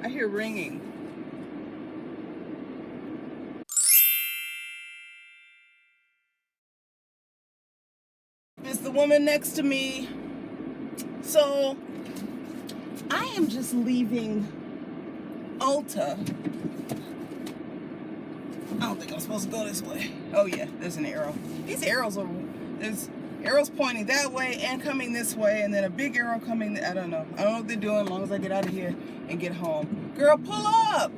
I hear ringing. It's the woman next to me. So I am just leaving Ulta. I don't think I'm supposed to go this way. Oh yeah, there's an arrow. These arrows are, there's arrows pointing that way and coming this way, and then a big arrow coming, I don't know what they're doing, as long as I get out of here and get home. Girl, pull up.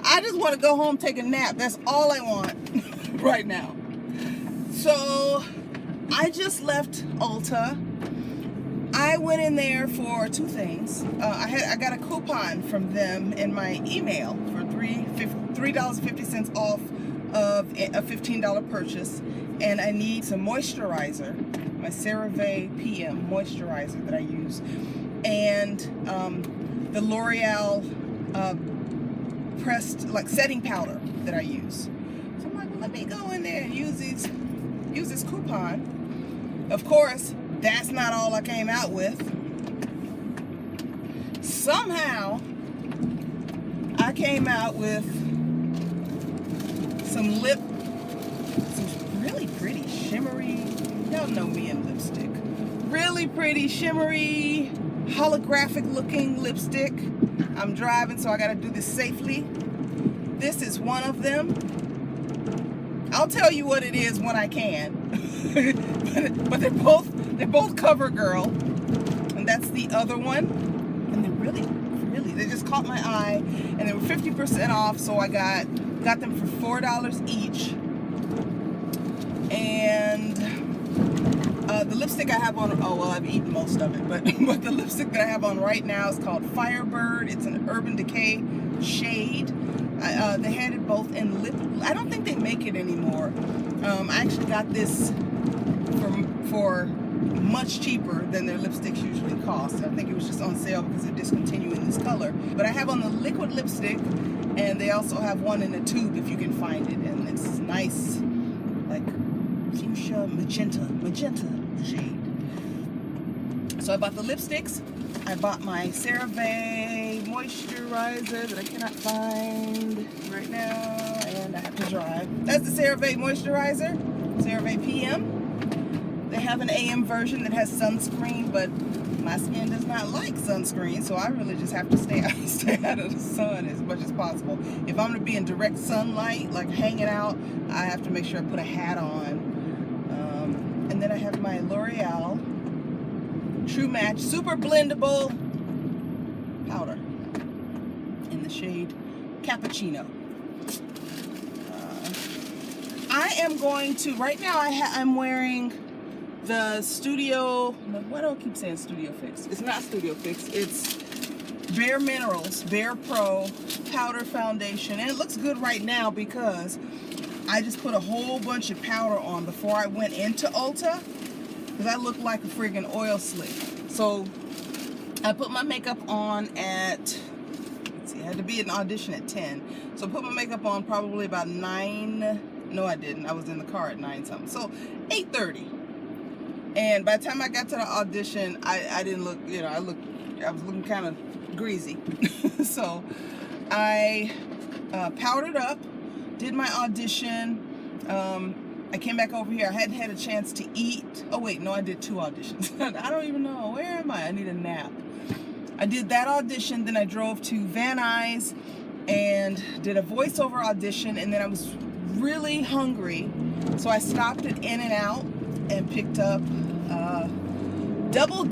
I just want to go home, take a nap. That's all I want right now. So I just left Ulta. I went in there for two things. I got a coupon from them in my email for $3.50 off of a $15 purchase, and I need some moisturizer, my CeraVe PM moisturizer that I use, and the L'Oreal pressed like setting powder that I use. So I'm like, well, let me go in there and use this coupon. Of course, that's not all I came out with. Somehow, I came out with some really pretty shimmery, y'all know me in lipstick, really pretty shimmery, holographic looking lipstick. I'm driving, so I gotta do this safely. This is one of them. I'll tell you what it is when I can. but they're both Covergirl, and that's the other one. And they're really, they just caught my eye, and they were 50% off, so I got them for $4 each. And the lipstick I have on, oh well, I've eaten most of it, but the lipstick that I have on right now is called Firebird. It's an Urban Decay shade. They had it both in lip. I don't think they make it anymore. I actually got this for much cheaper than their lipsticks usually cost. I think it was just on sale because they're discontinuing this color. But I have on the liquid lipstick, and they also have one in a tube if you can find it, and it's nice, like fuchsia magenta shade. So I bought the lipsticks. I bought my CeraVe moisturizer that I cannot find right now, and I have to drive. That's the CeraVe moisturizer, CeraVe PM. They have an AM version that has sunscreen, but my skin does not like sunscreen, so I really just have to stay out of the sun as much as possible. If I'm going to be in direct sunlight, like hanging out, I have to make sure I put a hat on. And then I have my L'Oreal True Match Super Blendable powder in the shade Cappuccino. I am going to, right now I'm wearing the Studio, why do I keep saying Studio Fix? It's not Studio Fix, it's Bare Minerals Bare Pro Powder Foundation. And it looks good right now because I just put a whole bunch of powder on before I went into Ulta, because I look like a friggin' oil slick. So I put my makeup on at, let's see, I had to be at an audition at 10. So I put my makeup on probably about 9, no I didn't, I was in the car at 9 something. So 8:30. And by the time I got to the audition, I didn't look, you know, I was looking kind of greasy. So I powdered up, did my audition. I came back over here. I hadn't had a chance to eat. Oh wait, no, I did 2 auditions. I don't even know. Where am I? I need a nap. I did that audition, then I drove to Van Nuys and did a voiceover audition, and then I was really hungry, so I stopped at In-N-Out and picked up double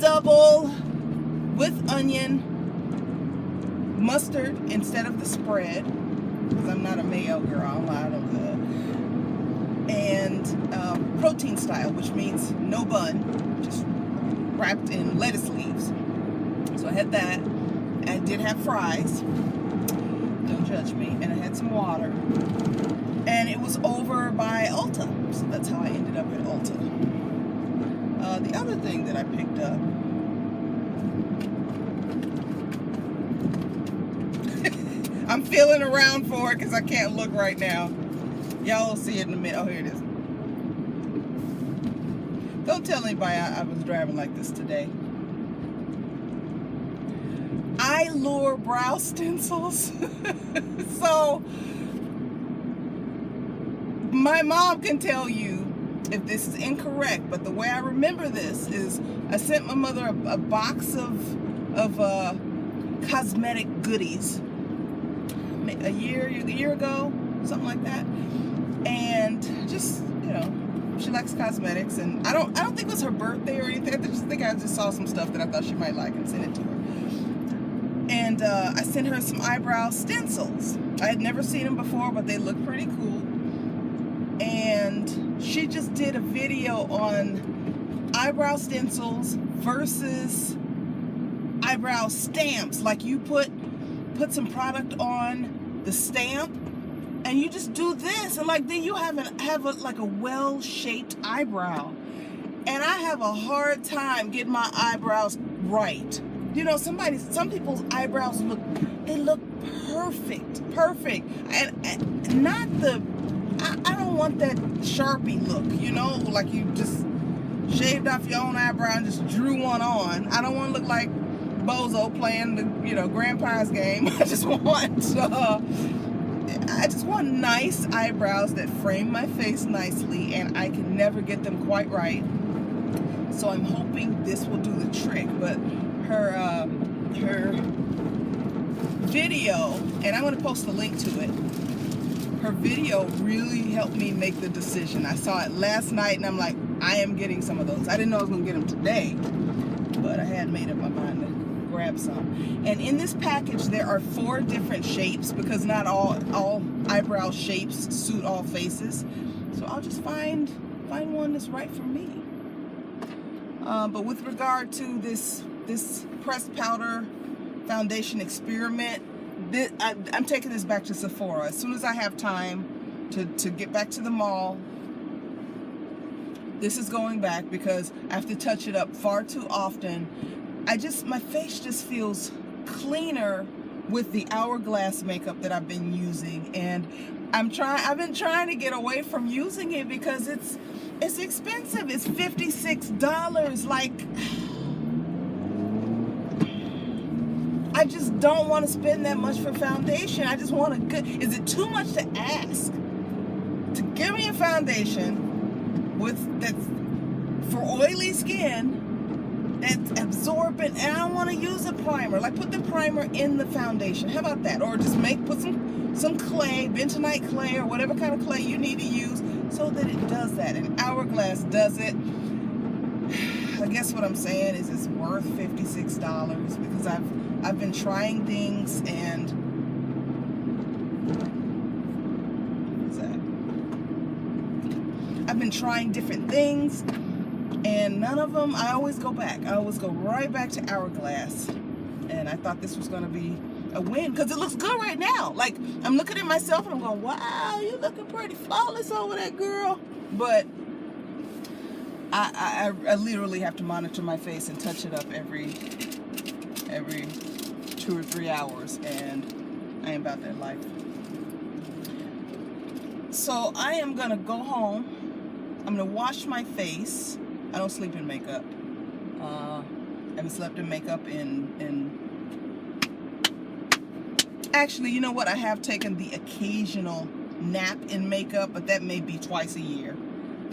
with onion, mustard instead of the spread, because I'm not a mayo girl. I don't and protein style, which means no bun, just wrapped in lettuce leaves. So I had that. I did have fries, don't judge me, and I had some water, and it was over by Ulta, so that's how I ended up at Ulta. The other thing that I picked up, I'm feeling around for it because I can't look right now. Y'all will see it in a minute. Oh, here it is. Don't tell anybody I was driving like this today. Eyelure brow stencils. So my mom can tell you if this is incorrect, but the way I remember this is I sent my mother a box of cosmetic goodies a year ago, something like that, and just, you know, she likes cosmetics, and I don't think it was her birthday or anything. I just think I just saw some stuff that I thought she might like and sent it to her. And I sent her some eyebrow stencils. I had never seen them before, but they look pretty cool. And she just did a video on eyebrow stencils versus eyebrow stamps. Like, you put some product on the stamp and you just do this, and like then you have like a well-shaped eyebrow. And I have a hard time getting my eyebrows right. You know, some people's eyebrows look perfect, and not the, I don't want that Sharpie look, you know, like you just shaved off your own eyebrow and just drew one on. I don't want to look like Bozo playing the, you know, grandpa's game. I just want nice eyebrows that frame my face nicely, and I can never get them quite right. So I'm hoping this will do the trick. But her video, and I'm going to post a link to it. Her video really helped me make the decision. I saw it last night, and I'm like, I am getting some of those. I didn't know I was going to get them today, but I had made up my mind to grab some. And in this package there are 4 different shapes, because not all eyebrow shapes suit all faces. So I'll just find one that's right for me. But with regard to this pressed powder foundation experiment, I'm taking this back to Sephora as soon as I have time to get back to the mall. This is going back because I have to touch it up far too often. My face just feels cleaner with the Hourglass makeup that I've been using, and I've been trying to get away from using it because it's expensive. It's $56. Like, I just don't want to spend that much for foundation. I just want a good, is it too much to ask to give me a foundation that's for oily skin, that's absorbent, and I don't want to use a primer? Like, put the primer in the foundation. How about that? Or just put some clay, bentonite clay, or whatever kind of clay you need to use so that it does that. And Hourglass does it. I guess what I'm saying is it's worth $56 because I've been trying things, and what's that? I've been trying different things, and none of them, I always go back. I always go right back to Hourglass. And I thought this was going to be a win because it looks good right now. Like, I'm looking at myself and I'm going, wow, you looking pretty flawless over there, girl. But I literally have to monitor my face and touch it up every 2 or 3 hours, and I ain't about that life. So I am going to go home. I'm going to wash my face. I don't sleep in makeup. I haven't slept in makeup in actually, you know what? I have taken the occasional nap in makeup, but that may be twice a year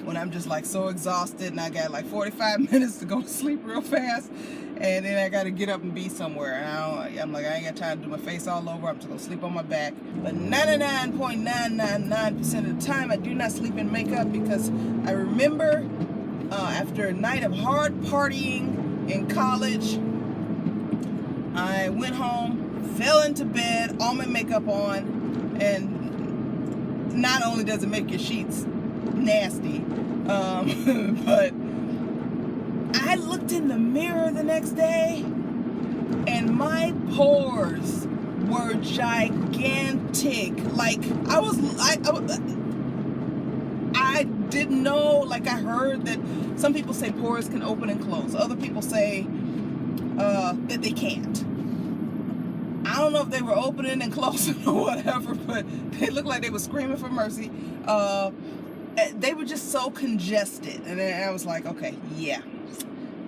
when I'm just like so exhausted and I got like 45 minutes to go to sleep real fast, and then I got to get up and be somewhere. And I'm like, I ain't got time to do my face all over. I'm just going to sleep on my back. But 99.999% of the time, I do not sleep in makeup because I remember after a night of hard partying in college, I went home, fell into bed, all my makeup on, and not only does it make your sheets nasty, but I looked in the mirror the next day and my pores were gigantic. Like, I didn't know, like, I heard that some people say pores can open and close. Other people say that they can't. I don't know if they were opening and closing or whatever, but they looked like they were screaming for mercy. They were just so congested. And then I was like, okay, yeah.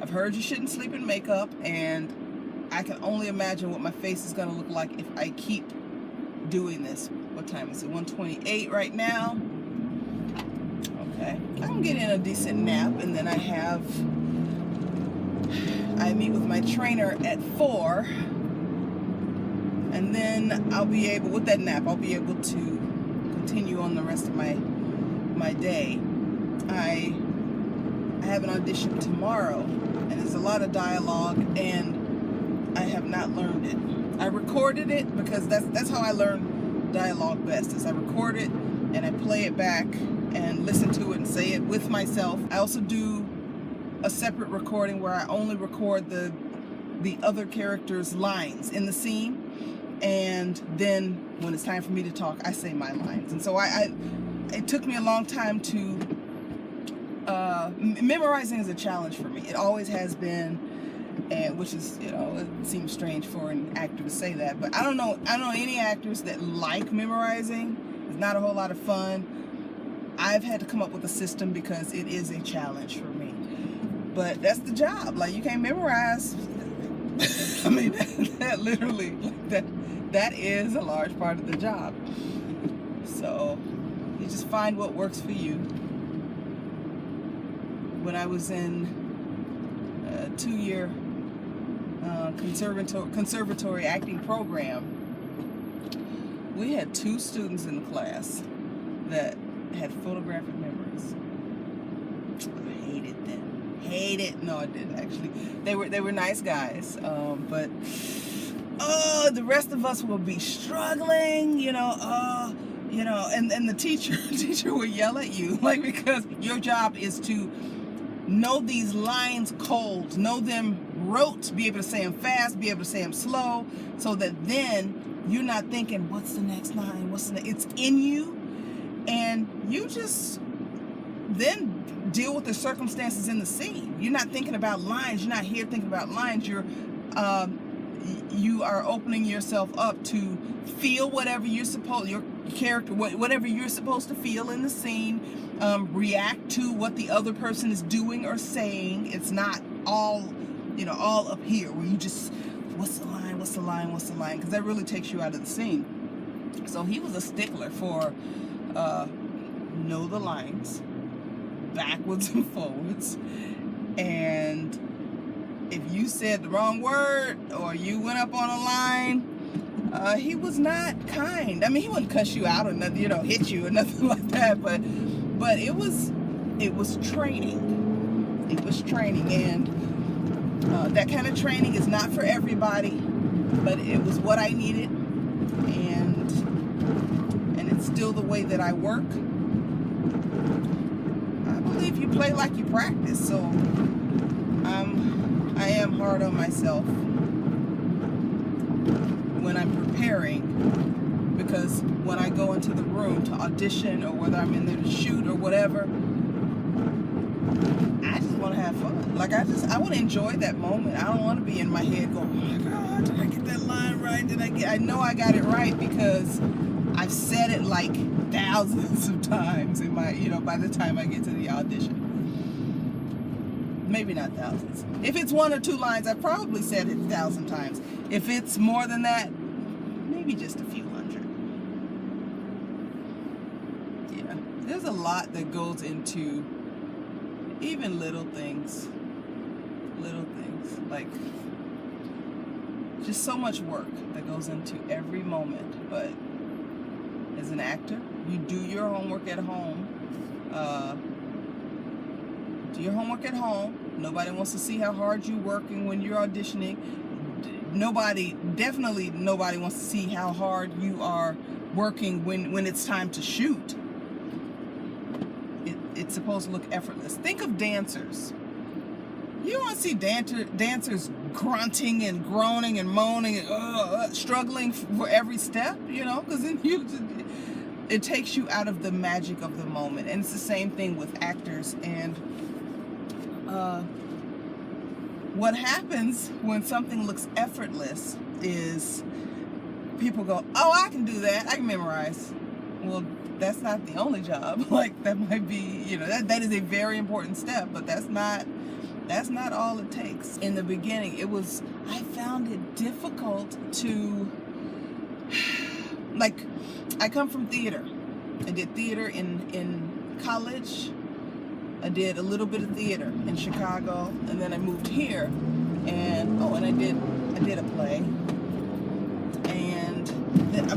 I've heard you shouldn't sleep in makeup, and I can only imagine what my face is going to look like if I keep doing this. What time is it? 1:28 right now. Okay. I can get in a decent nap, and then I meet with my trainer at 4, and then I'll be able, with that nap, I'll be able to continue on the rest of my day. I have an audition tomorrow, and there's a lot of dialogue, and I have not learned it. I recorded it because that's how I learn dialogue best, is I record it and I play it back and listen to it and say it with myself. I also do a separate recording where I only record the other character's lines in the scene, and then when it's time for me to talk, I say my lines. And so it took me a long time to memorizing is a challenge for me. It always has been, and which is, you know, it seems strange for an actor to say that, but I don't know any actors that like memorizing. It's not a whole lot of fun. I've had to come up with a system because it is a challenge for me. But that's the job. Like, you can't memorize. I mean, that literally, that is a large part of the job. So you just find what works for you. When I was in a 2-year conservatory acting program, we had 2 students in the class that had photographic memories. I hated them. No, I didn't actually. They were nice guys, but the rest of us will be struggling, and the teacher will yell at you, like, because your job is to know these lines cold, know them rote, be able to say them fast, be able to say them slow, so that then you're not thinking, what's the next line? It's in you, and you just then deal with the circumstances in the scene. You're not thinking about lines. You're not here thinking about lines. You are opening yourself up to feel whatever your character, whatever you're supposed to feel in the scene. React to what the other person is doing or saying. It's not all up here where you just, what's the line? Because that really takes you out of the scene. So he was a stickler for know the lines, backwards and forwards, and if you said the wrong word or you went up on a line, he was not kind. I mean, he wouldn't cuss you out or nothing, hit you or nothing like that, but it was training. It was training, and that kind of training is not for everybody, but it was what I needed, and it's still the way that I work. I believe you play like you practice, so I am hard on myself when I'm preparing, because when I go into the room to audition, or whether I'm in there to shoot or whatever, I just want to have fun. Like, I want to enjoy that moment. I don't want to be in my head going, oh my God, did I get that line right? I know I got it right because I've said it like thousands of times in my, by the time I get to the audition. Maybe not thousands. If it's 1 or 2 lines, I've probably said it 1,000 times. If it's more than that, maybe just a few hundred. Yeah, there's a lot that goes into even little things, like just so much work that goes into every moment. But as an actor, you do your homework at home. Nobody wants to see how hard you're working when you're auditioning. Definitely nobody wants to see how hard you are working when it's time to shoot. It's supposed to look effortless. Think of dancers. You want to see dancers grunting and groaning and moaning and struggling for every step, because then it takes you out of the magic of the moment. And it's the same thing with actors. And what happens when something looks effortless is people go, oh, I can do that. I can memorize. Well, that's not the only job. Like, that might be, that is a very important step, but that's not That's not all it takes. In the beginning, I found it difficult to, like, I come from theater. I did theater in college. I did a little bit of theater in Chicago, and then I moved here, and I did a play.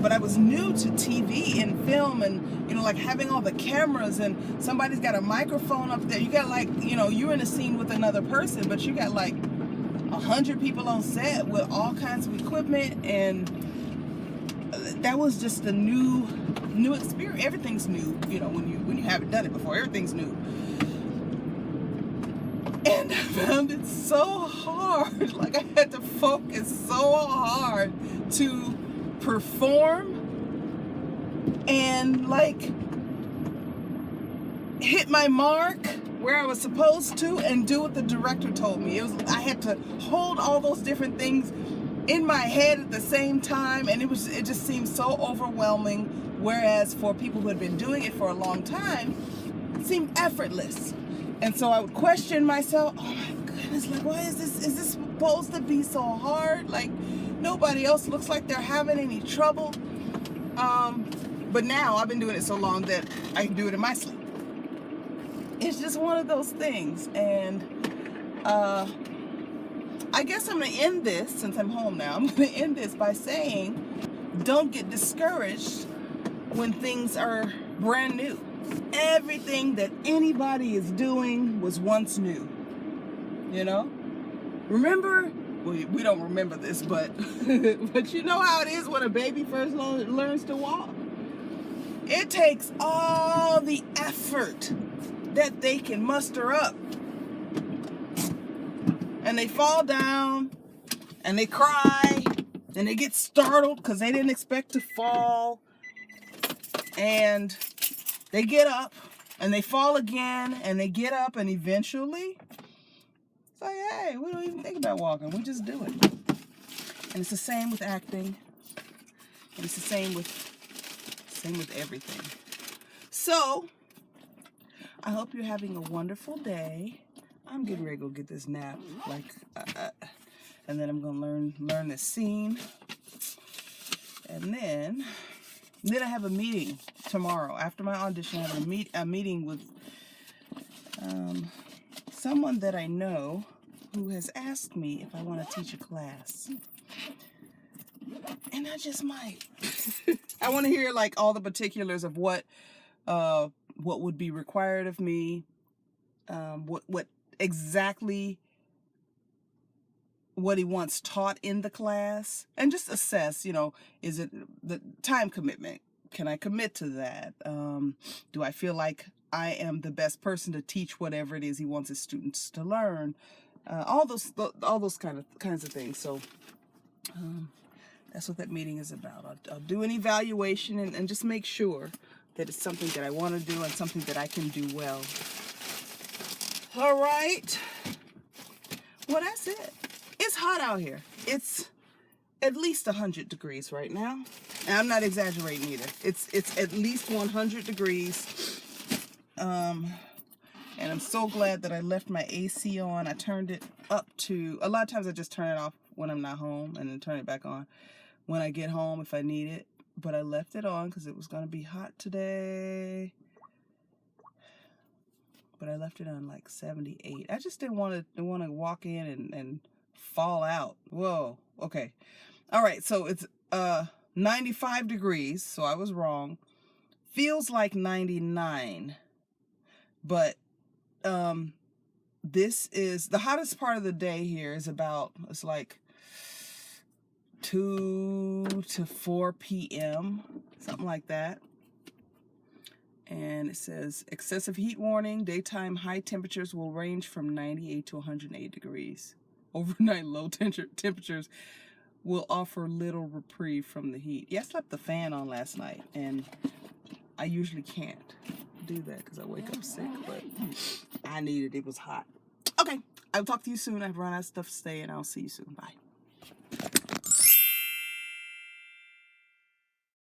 But I was new to TV and film, and like having all the cameras, and somebody's got a microphone up there. You got you're in a scene with another person, but you got like 100 people on set with all kinds of equipment, and that was just a new experience. Everything's new, when you haven't done it before. Everything's new. And I found it so hard. Like, I had to focus so hard to perform and like hit my mark where I was supposed to and do what the director told me. I had to hold all those different things in my head at the same time, and it just seemed so overwhelming, whereas for people who had been doing it for a long time, it seemed effortless. And so I would question myself, oh my goodness, like, why is this supposed to be so hard? Like, nobody else looks like they're having any trouble. But now I've been doing it so long that I can do it in my sleep. It's just one of those things. And I guess I'm going to end this, since I'm home now, I'm going to end this by saying, don't get discouraged when things are brand new. Everything that anybody is doing was once new. Remember? We don't remember this, but but you know how it is when a baby first learns to walk. It takes all the effort that they can muster up. And they fall down, and they cry, and they get startled because they didn't expect to fall. And they get up, and they fall again, and they get up, and eventually, it's like, hey, we don't even think about walking. We just do it. And it's the same with acting. And it's the same with everything. So, I hope you're having a wonderful day. I'm getting ready to go get this nap, and then I'm gonna learn this scene, and then I have a meeting tomorrow after my audition. I have a meeting with someone that I know who has asked me if I want to teach a class, and I just might. I want to hear like all the particulars of what would be required of me, what exactly what he wants taught in the class, and just assess, is it the time commitment? Can I commit to that? Do I feel like I am the best person to teach whatever it is he wants his students to learn? All those kinds of things. So that's what that meeting is about. I'll do an evaluation and just make sure that it's something that I want to do and something that I can do well. All right. Well, that's it. It's hot out here. It's at least 100 degrees right now. And I'm not exaggerating either. It's at least 100 degrees. And I'm so glad that I left my AC on. I turned it up to, a lot of times I just turn it off when I'm not home and then turn it back on when I get home if I need it. But I left it on because it was going to be hot today. But I left it on like 78. I just didn't want to walk in and fall out. Whoa. Okay. All right. So it's 95 degrees. So I was wrong. Feels like 99. But this is the hottest part of the day here is it's like 2 to 4 p.m. Something like that. And it says, excessive heat warning, daytime high temperatures will range from 98 to 108 degrees. Overnight low temperatures will offer little reprieve from the heat. Yeah, I slept the fan on last night, and I usually can't do that because I wake up sick, but I needed it. It was hot. Okay, I'll talk to you soon. I've run out of stuff to say, and I'll see you soon. Bye.